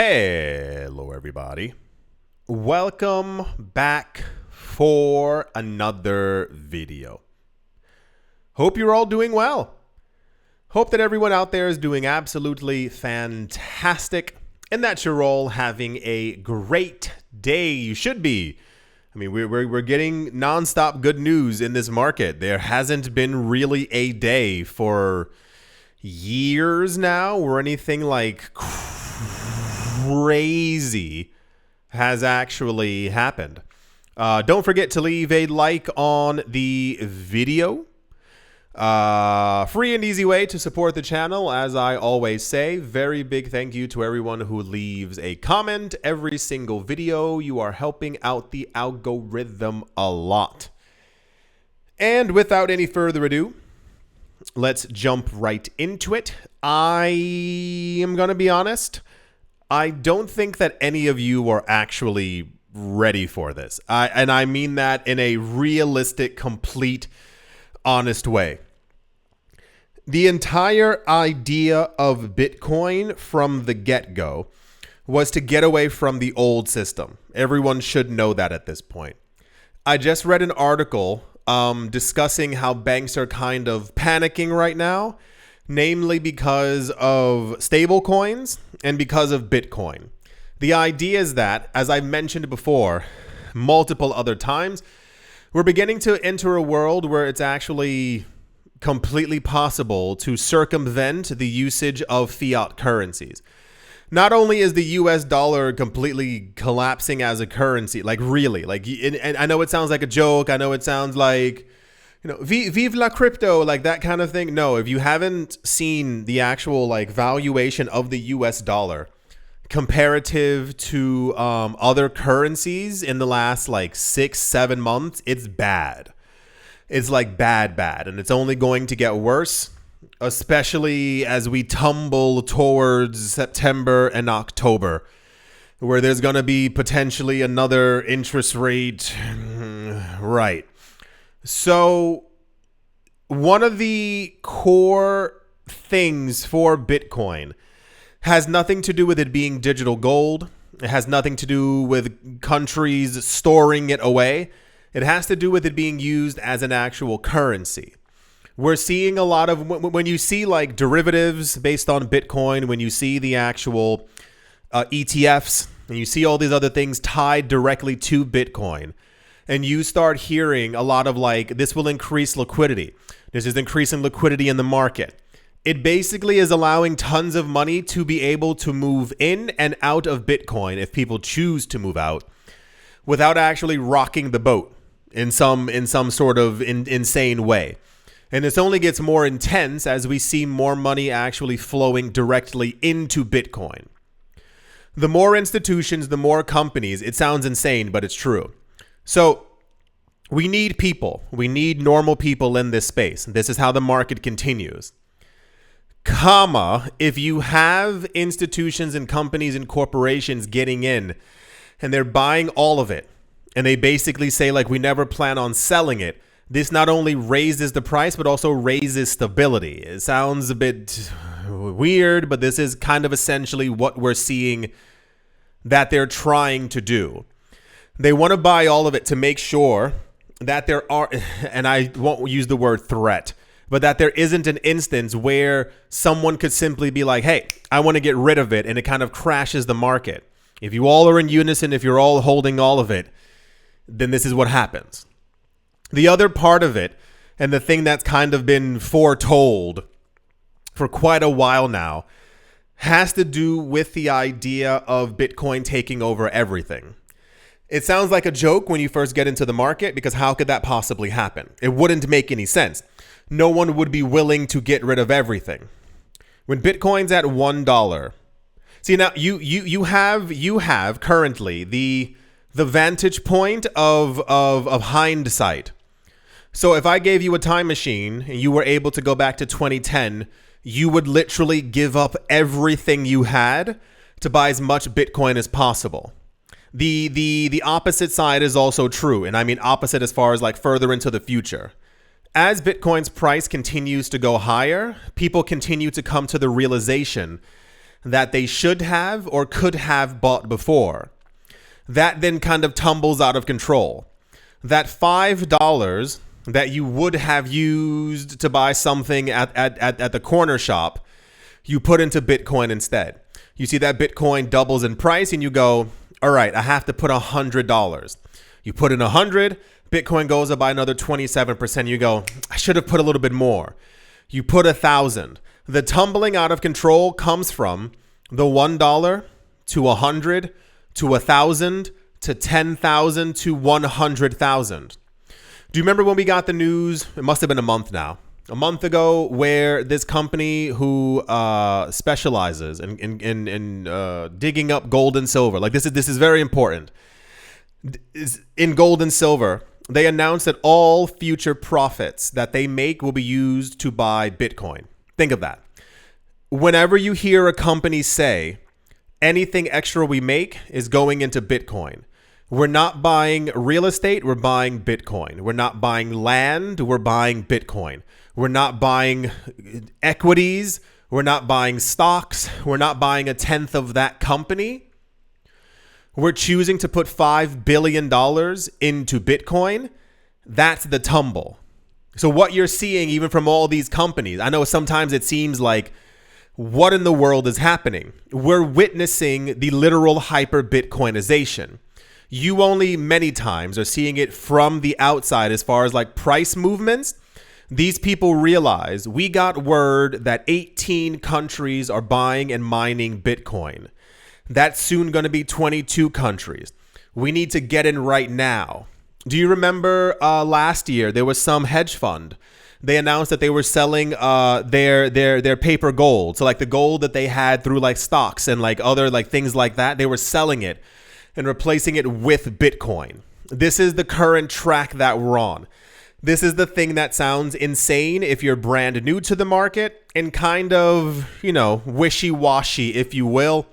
Hello, everybody. Welcome back for another video. Hope you're all doing well. Hope that everyone out there is doing absolutely fantastic and that you're all having a great day. You should be. I mean, we're getting nonstop good news in this market. There hasn't been really a day for years now where anything like crazy has actually happened. Don't forget to leave a like on the video. Free and easy way to support the channel, as I always say. Very big thank you to everyone who leaves a comment every single video. You are helping out the algorithm a lot. And without any further ado, let's jump right into it. I am going to be honest. I don't think that any of you are actually ready for this. And I mean that in a realistic, complete, honest way. The entire idea of Bitcoin from the get-go was to get away from the old system. Everyone should know that at this point. I just read an article discussing how banks are kind of panicking right now, namely because of stable coins and because of Bitcoin. The idea is that, as I mentioned before, multiple other times, we're beginning to enter a world where it's actually completely possible to circumvent the usage of fiat currencies. Not only is the US dollar completely collapsing as a currency, like really, like, and I know it sounds like a joke. I know it sounds like, you know, vive la crypto, like that kind of thing. No, if you haven't seen the actual like valuation of the US dollar comparative to other currencies in the last like 6-7 months, it's bad. It's like bad. And it's only going to get worse, especially as we tumble towards September and October, where there's going to be potentially another interest rate. Right. So one of the core things for Bitcoin has nothing to do with it being digital gold. It has nothing to do with countries storing it away. It has to do with it being used as an actual currency. We're seeing a lot of, when you see like derivatives based on Bitcoin, when you see the actual ETFs, and you see all these other things tied directly to Bitcoin, and you start hearing a lot of like, this will increase liquidity. This is increasing liquidity in the market. It basically is allowing tons of money to be able to move in and out of Bitcoin if people choose to move out without actually rocking the boat in some sort of insane way. And this only gets more intense as we see more money actually flowing directly into Bitcoin. The more institutions, the more companies. It sounds insane, but it's true. So we need people. We need normal people in this space. This is how the market continues. If you have institutions and companies and corporations getting in and they're buying all of it, and they basically say, like, we never plan on selling it, this not only raises the price, but also raises stability. It sounds a bit weird, but this is kind of essentially what we're seeing that they're trying to do. They want to buy all of it to make sure that there are, and I won't use the word threat, but that there isn't an instance where someone could simply be like, hey, I want to get rid of it, and it kind of crashes the market. If you all are in unison, if you're all holding all of it, then this is what happens. The other part of it, and the thing that's kind of been foretold for quite a while now, has to do with the idea of Bitcoin taking over everything. It sounds like a joke when you first get into the market, because how could that possibly happen? It wouldn't make any sense. No one would be willing to get rid of everything. When Bitcoin's at $1, see, now you have currently the vantage point of hindsight. So if I gave you a time machine and you were able to go back to 2010, you would literally give up everything you had to buy as much Bitcoin as possible. The opposite side is also true, and I mean opposite as far as like further into the future. As Bitcoin's price continues to go higher, people continue to come to the realization that they should have or could have bought before. That then kind of tumbles out of control. That $5 that you would have used to buy something at the corner shop, you put into Bitcoin instead. You see that Bitcoin doubles in price and you go, all right, I have to put $100. You put in 100, Bitcoin goes up by another 27%. You go, I should have put a little bit more. You put 1,000. The tumbling out of control comes from the $1 to 100 to 1,000 to 10,000 to 100,000. Do you remember when we got the news? It must have been a month now. A month ago, where this company who specializes in digging up gold and silver, like this is very important. In gold and silver, they announced that all future profits that they make will be used to buy Bitcoin. Think of that. Whenever you hear a company say anything extra we make is going into Bitcoin, we're not buying real estate, we're buying Bitcoin. We're not buying land, we're buying Bitcoin. We're not buying equities, we're not buying stocks, we're not buying a tenth of that company. We're choosing to put $5 billion into Bitcoin. That's the tumble. So what you're seeing even from all these companies, I know sometimes it seems like, what in the world is happening? We're witnessing the literal hyper-Bitcoinization. You only many times are seeing it from the outside as far as like price movements. These people realize we got word that 18 countries are buying and mining Bitcoin. That's soon going to be 22 countries. We need to get in right now. Do you remember last year there was some hedge fund? They announced that they were selling their paper gold. So like the gold that they had through like stocks and like other like things like that, they were selling it and replacing it with Bitcoin. This is the current track that we're on. This is the thing that sounds insane if you're brand new to the market and kind of, wishy-washy, if you will,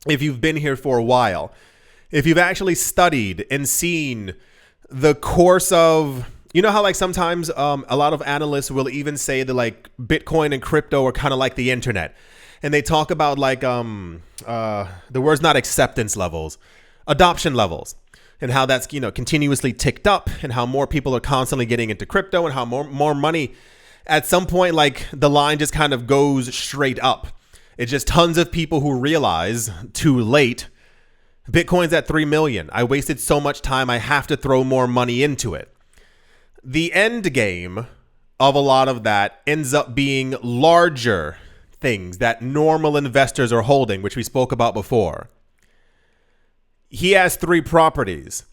if you've been here for a while. If you've actually studied and seen the course of, you know how like sometimes a lot of analysts will even say that like Bitcoin and crypto are kind of like the internet. And they talk about like, the word's not acceptance levels, adoption levels. And how that's, continuously ticked up and how more people are constantly getting into crypto and how more money at some point, like the line just kind of goes straight up. It's just tons of people who realize too late, Bitcoin's at 3 million. I wasted so much time. I have to throw more money into it. The end game of a lot of that ends up being larger things that normal investors are holding, which we spoke about before. He has 3 properties.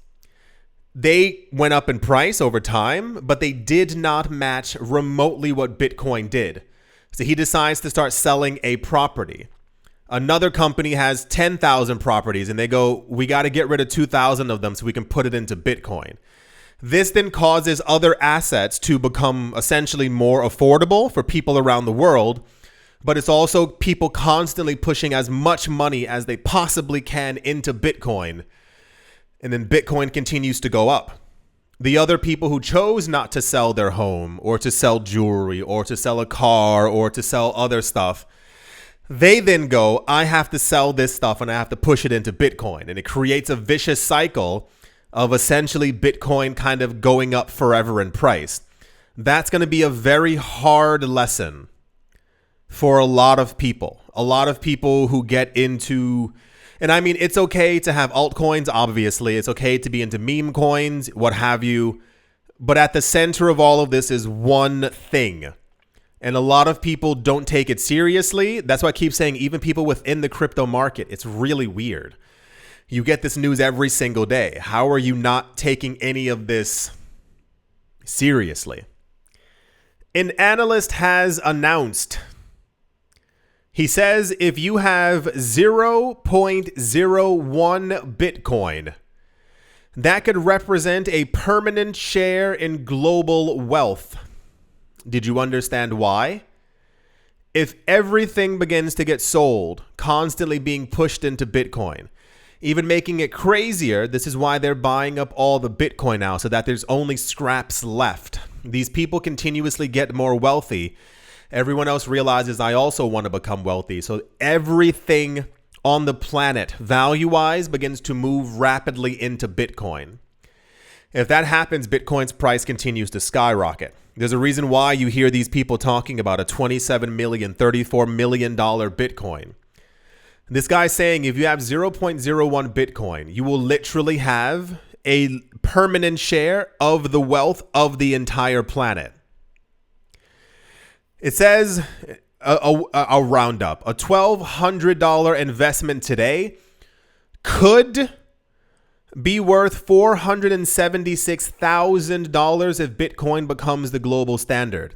They went up in price over time, but they did not match remotely what Bitcoin did. So he decides to start selling a property. Another company has 10,000 properties and they go, we got to get rid of 2,000 of them so we can put it into Bitcoin. This then causes other assets to become essentially more affordable for people around the world. But it's also people constantly pushing as much money as they possibly can into Bitcoin. And then Bitcoin continues to go up. The other people who chose not to sell their home or to sell jewelry or to sell a car or to sell other stuff, they then go, I have to sell this stuff and I have to push it into Bitcoin. And it creates a vicious cycle of essentially Bitcoin kind of going up forever in price. That's going to be a very hard lesson for a lot of people who get into, and I mean, it's okay to have altcoins, obviously. It's okay to be into meme coins, what have you. But at the center of all of this is one thing. And a lot of people don't take it seriously. That's why I keep saying even people within the crypto market, it's really weird. You get this news every single day. How are you not taking any of this seriously? An analyst has announced, he says if you have 0.01 Bitcoin, that could represent a permanent share in global wealth. Did you understand why? If everything begins to get sold, constantly being pushed into Bitcoin, even making it crazier, this is why they're buying up all the Bitcoin now so that there's only scraps left. These people continuously get more wealthy Everyone else realizes I also want to become wealthy. So everything on the planet, value-wise, begins to move rapidly into Bitcoin. If that happens, Bitcoin's price continues to skyrocket. There's a reason why you hear these people talking about a $27 million, $34 million Bitcoin. This guy's saying if you have 0.01 Bitcoin, you will literally have a permanent share of the wealth of the entire planet. It says a roundup. A $1,200 investment today could be worth $476,000 if Bitcoin becomes the global standard.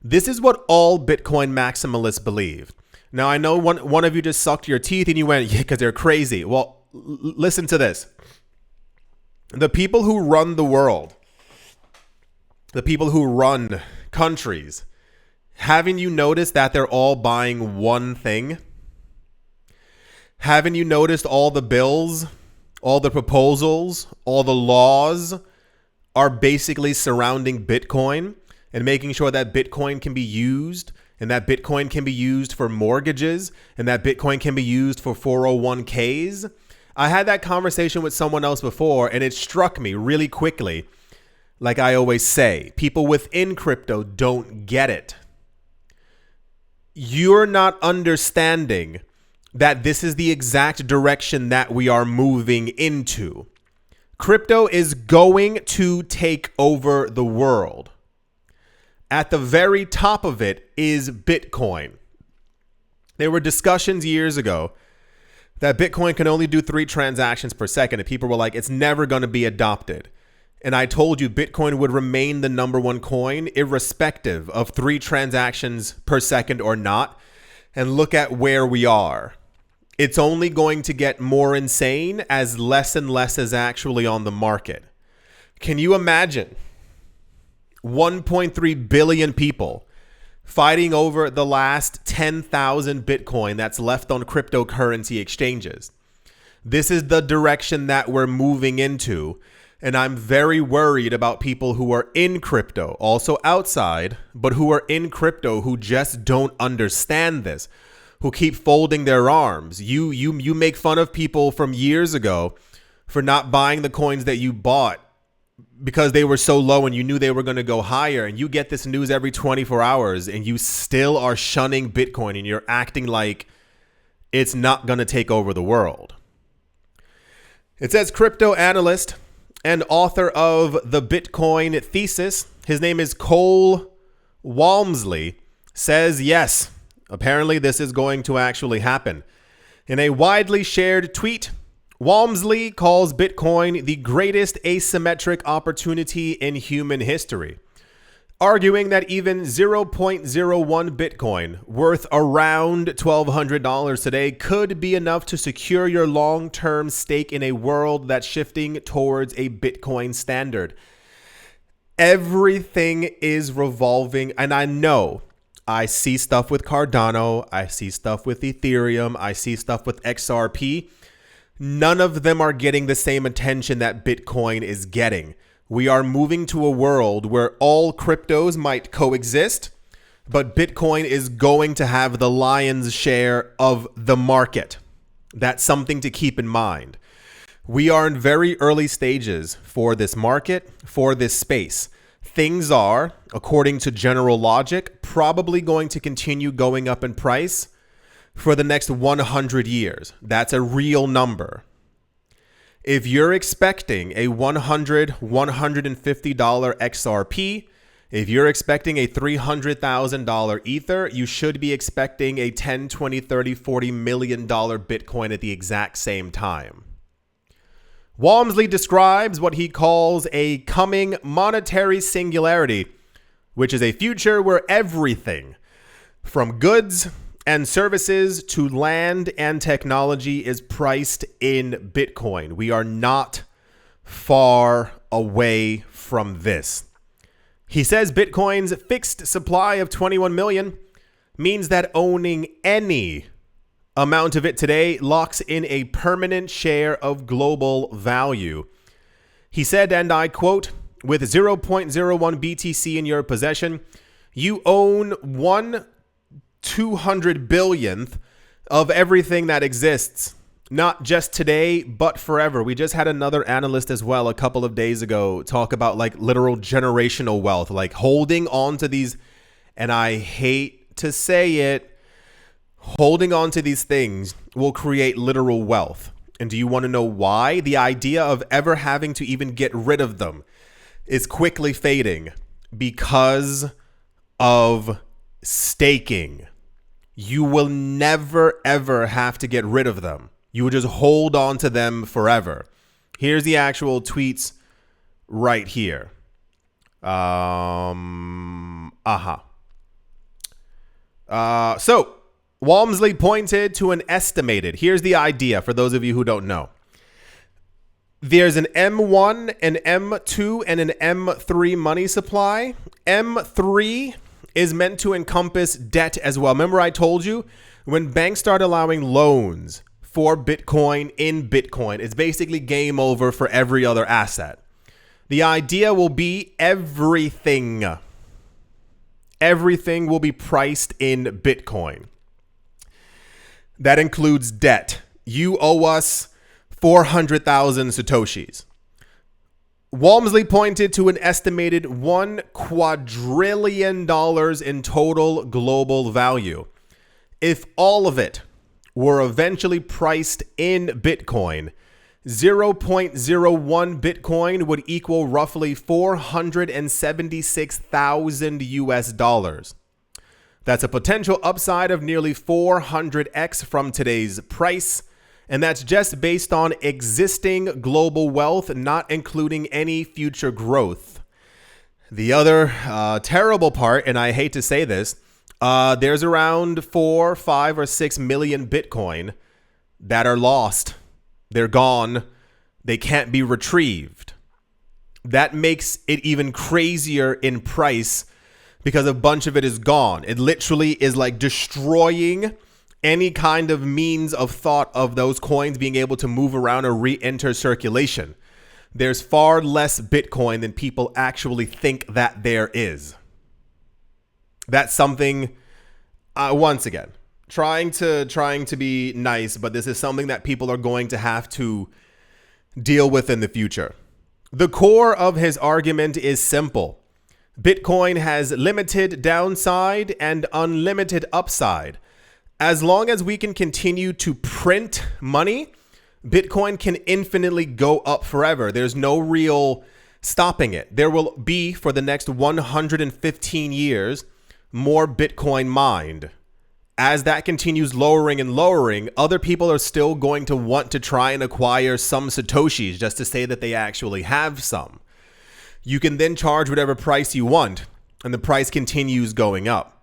This is what all Bitcoin maximalists believe. Now, I know one of you just sucked your teeth and you went, yeah, because they're crazy. Well, listen to this. The people who run the world, the people who run countries, haven't you noticed that they're all buying one thing? Haven't you noticed all the bills, all the proposals, all the laws are basically surrounding Bitcoin and making sure that Bitcoin can be used, and that Bitcoin can be used for mortgages, and that Bitcoin can be used for 401ks? I had that conversation with someone else before, and it struck me really quickly. Like I always say, people within crypto don't get it. You're not understanding that this is the exact direction that we are moving into. Crypto is going to take over the world. At the very top of it is Bitcoin. There were discussions years ago that Bitcoin can only do 3 transactions per second, and people were like, it's never going to be adopted. And I told you Bitcoin would remain the #1 coin irrespective of 3 transactions per second or not. And look at where we are. It's only going to get more insane as less and less is actually on the market. Can you imagine 1.3 billion people fighting over the last 10,000 Bitcoin that's left on cryptocurrency exchanges? This is the direction that we're moving into. And I'm very worried about people who are in crypto, also outside, but who are in crypto who just don't understand this, who keep folding their arms. You make fun of people from years ago for not buying the coins that you bought because they were so low and you knew they were going to go higher. And you get this news every 24 hours and you still are shunning Bitcoin and you're acting like it's not going to take over the world. It says crypto analyst and author of the Bitcoin Thesis, his name is Cole Walmsley, says yes, apparently this is going to actually happen. In a widely shared tweet, Walmsley calls Bitcoin the greatest asymmetric opportunity in human history, arguing that even 0.01 Bitcoin, worth around $1,200 today, could be enough to secure your long-term stake in a world that's shifting towards a Bitcoin standard. Everything is revolving, and I know I see stuff with Cardano, I see stuff with Ethereum, I see stuff with XRP. None of them are getting the same attention that Bitcoin is getting. We are moving to a world where all cryptos might coexist, but Bitcoin is going to have the lion's share of the market. That's something to keep in mind. We are in very early stages for this market, for this space. Things are, according to general logic, probably going to continue going up in price for the next 100 years. That's a real number. If you're expecting a $100, $150 XRP, if you're expecting a $300,000 Ether, you should be expecting a $10, $20, $30, $40 million Bitcoin at the exact same time. Walmsley describes what he calls a coming monetary singularity, which is a future where everything from goods and services to land and technology is priced in Bitcoin. We are not far away from this. He says Bitcoin's fixed supply of 21 million means that owning any amount of it today locks in a permanent share of global value. He said, and I quote, with 0.01 BTC in your possession, You own 1/200 billionth of everything that exists. Not just today, but forever. We just had another analyst as well a couple of days ago talk about like literal generational wealth, like holding on to these, and I hate to say it, holding on to these things will create literal wealth. And do you want to know why? The idea of ever having to even get rid of them is quickly fading because of staking. You will never, ever have to get rid of them. You would just hold on to them forever. Here's the actual tweets right here. So Walmsley pointed to an estimated. Here's the idea for those of you who don't know. There's an M1, an M2, and an M3 money supply. M3 is meant to encompass debt as well. Remember I told you when banks start allowing loans for Bitcoin in Bitcoin, it's basically game over for every other asset. The idea will be everything will be priced in Bitcoin. That includes debt. You owe us 400,000 Satoshis. Walmsley pointed to an estimated $1 quadrillion in total global value. If all of it were eventually priced in Bitcoin, 0.01 Bitcoin would equal roughly 476,000 US dollars. That's a potential upside of nearly 400x from today's price. And that's just based on existing global wealth, not including any future growth. The other terrible part, and I hate to say this, there's around 4, 5, or 6 million Bitcoin that are lost. They're gone. They can't be retrieved. That makes it even crazier in price because a bunch of it is gone. It literally is like destroying any kind of means of thought of those coins being able to move around or re-enter circulation. There's far less Bitcoin than people actually think that there is. That's something, once again, trying to be nice, but this is something that people are going to have to deal with in the future. The core of his argument is simple. Bitcoin has limited downside and unlimited upside. As long as we can continue to print money, Bitcoin can infinitely go up forever. There's no real stopping it. There will be, for the next 115 years, more Bitcoin mined. As that continues lowering and lowering, other people are still going to want to try and acquire some Satoshis just to say that they actually have some. You can then charge whatever price you want, and the price continues going up.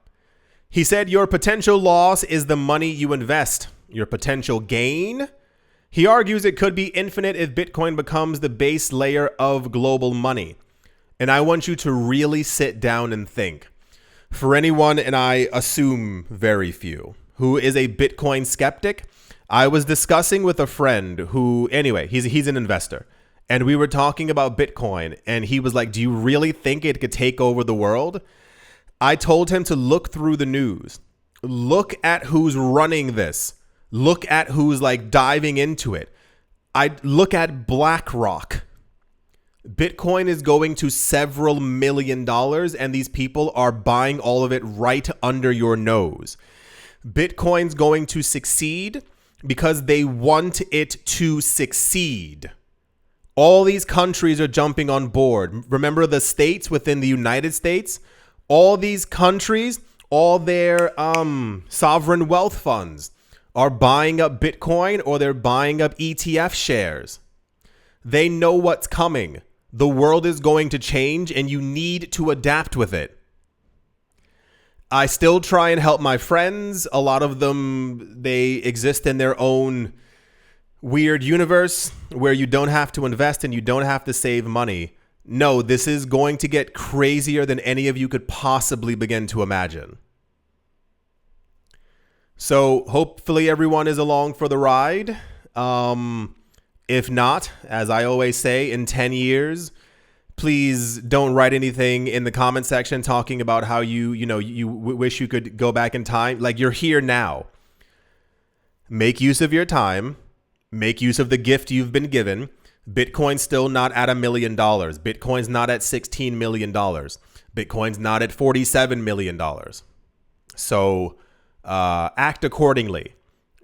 He said your potential loss is the money you invest. Your potential gain? He argues it could be infinite if Bitcoin becomes the base layer of global money. And I want you to really sit down and think. For anyone, and I assume very few, who is a Bitcoin skeptic, I was discussing with a friend who, anyway, he's an investor. And we were talking about Bitcoin, and he was like, do you really think it could take over the world? I told him to look through the news. Look at who's running this. Look at who's like diving into it. I look at BlackRock. Bitcoin is going to several $1 million, and these people are buying all of it right under your nose. Bitcoin's going to succeed because they want it to succeed. All these countries are jumping on board. Remember the states within the United States? All these countries, all their sovereign wealth funds are buying up Bitcoin, or they're buying up ETF shares. They know what's coming. The world is going to change, and you need to adapt with it. I still try and help my friends. A lot of them, they exist in their own weird universe where you don't have to invest and you don't have to save money. No, this is going to get crazier than any of you could possibly begin to imagine. So hopefully everyone is along for the ride. If not, as I always say, in 10 years, Please don't write anything in the comment section talking about how you wish you could go back in time. Like, you're here now. Make use of your time. Make use of the gift you've been given. Bitcoin's still not at $1 million. Bitcoin's not at $16 million. Bitcoin's not at $47 million. So act accordingly,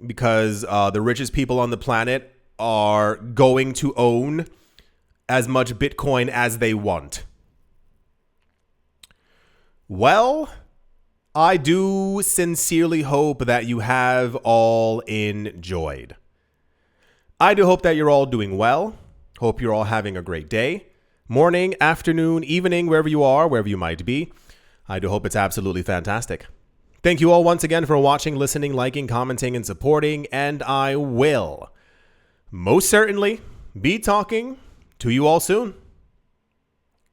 because the richest people on the planet are going to own as much Bitcoin as they want. Well, I do sincerely hope that you have all enjoyed. I do hope that you're all doing well. Hope you're all having a great day, morning, afternoon, evening, wherever you are, wherever you might be. I do hope it's absolutely fantastic. Thank you all once again for watching, listening, liking, commenting, and supporting, and I will most certainly be talking to you all soon.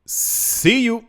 See you.